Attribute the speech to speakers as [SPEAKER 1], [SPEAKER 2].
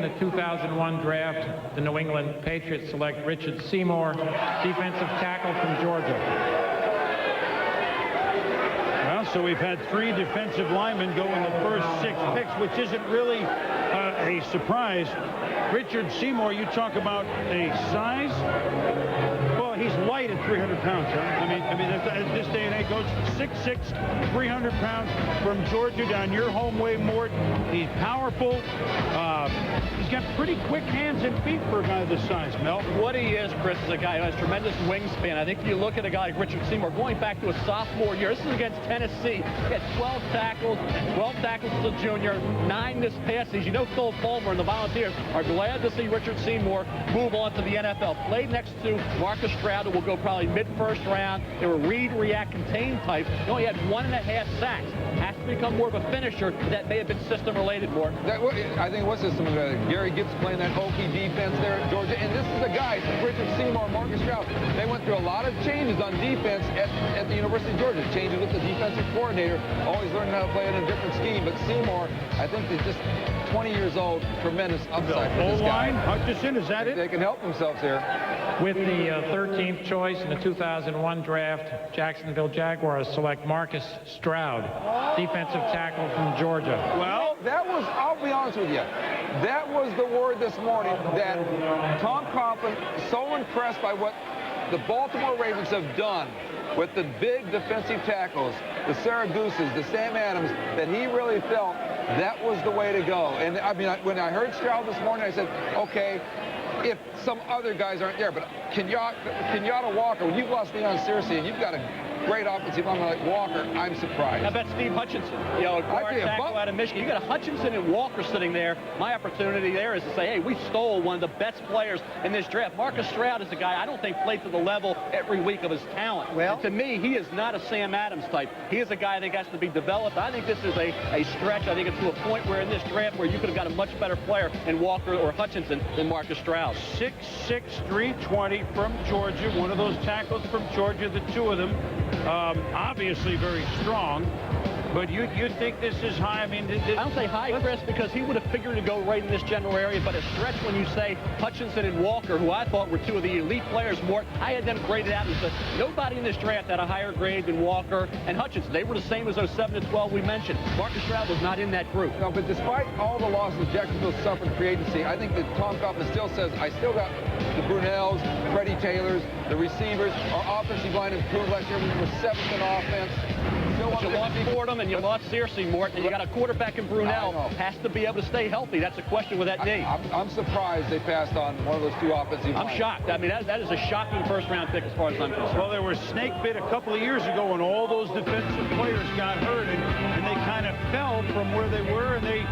[SPEAKER 1] the 2001 draft, the New England Patriots select Richard Seymour, defensive tackle from Georgia.
[SPEAKER 2] Well, so we've had 3 defensive linemen go in the first 6 picks, which isn't really a surprise. Richard Seymour, you talk about a size. Well, he's light at 300 pounds, right? I mean, at this day and age, goes 6'6", 300 pounds from Georgia down your home way, Mort. He's powerful. He's got pretty quick hands and feet for a guy this size, Mel.
[SPEAKER 3] What he is, Chris, is a guy who has tremendous wingspan. I think if you look at a guy like Richard Seymour, going back to a sophomore year, this is against Tennessee. He had 12 tackles as a junior, 9 this past season. You know, Phil Fulmer and the Volunteers are glad to see Richard Seymour move on to the NFL. Played next to Marcus Stroud, who will go probably mid-first round. They were read, react, contain type. He only had 1.5 sacks. Has to become more of a finisher. That may have been system-related more.
[SPEAKER 4] I think what's system Gary Gibbs playing that Okie defense there at Georgia, and this is a guy, Richard Seymour, Marcus Stroud. They went through a lot of changes on defense at the University of Georgia. Changes with the defensive coordinator, always learning how to play in a different scheme. But Seymour, I think, is just 20 years old, tremendous upside for this guy.
[SPEAKER 2] Hutchinson, is that it?
[SPEAKER 4] They can help themselves here.
[SPEAKER 1] With the 13th choice in the 2001 draft, Jacksonville Jaguars select Marcus Stroud, defensive tackle from Georgia.
[SPEAKER 4] Well, that was, I'll be honest with you, that was the word this morning, that Tom Coughlin is so impressed by what the Baltimore Ravens have done with the big defensive tackles, the Saraguses, the Sam Adams, that he really felt that was the way to go. And I mean, when I heard Stroud this morning, I said, okay, if some other guys aren't there, but Kenyatta Walker, when you've lost Leon Searcy and you've got a great offensive lineman like Walker, I'm surprised.
[SPEAKER 3] How about Steve Hutchinson? You know, a guard tackle out of Michigan. You got a Hutchinson and Walker sitting there. My opportunity there is to say, hey, we stole one of the best players in this draft. Marcus Stroud is a guy I don't think played to the level every week of his talent. Well, and to me, he is not a Sam Adams type. He is a guy I think has to be developed. I think this is a stretch. I think it's to a point where in this draft where you could have got a much better player in Walker or Hutchinson than Marcus Stroud.
[SPEAKER 2] 6'6", 320 from Georgia. One of those tackles from Georgia, the 2 of them. Obviously very strong, but you think this is high? I mean,
[SPEAKER 3] I don't say high, Chris, because he would have figured to go right in this general area, but a stretch when you say Hutchinson and Walker, who I thought were 2 of the elite players, Mort, I had them graded out and said nobody in this draft had a higher grade than Walker and Hutchinson. They were the same as those 7 to 12 we mentioned. Marcus Stroud was not in that group.
[SPEAKER 4] No, but despite all the losses Jacksonville suffered in free agency, I think that Tom Coughlin still says, I still got the Brunells, Freddie Taylors, the receivers. Our offensive line improved last year. We were 7th in offense.
[SPEAKER 3] But you lost Fordham and you lost Searcy, Mort, and you got a quarterback in Brunell. Has to be able to stay healthy. That's a question with that knee.
[SPEAKER 4] I'm surprised they passed on one of those 2 offensive lines.
[SPEAKER 3] I'm shocked. I mean, that is a shocking first-round pick as far as I'm concerned.
[SPEAKER 2] Well, there was snake bit a couple of years ago when all those defensive players got hurt, and they kind of fell from where they were, and they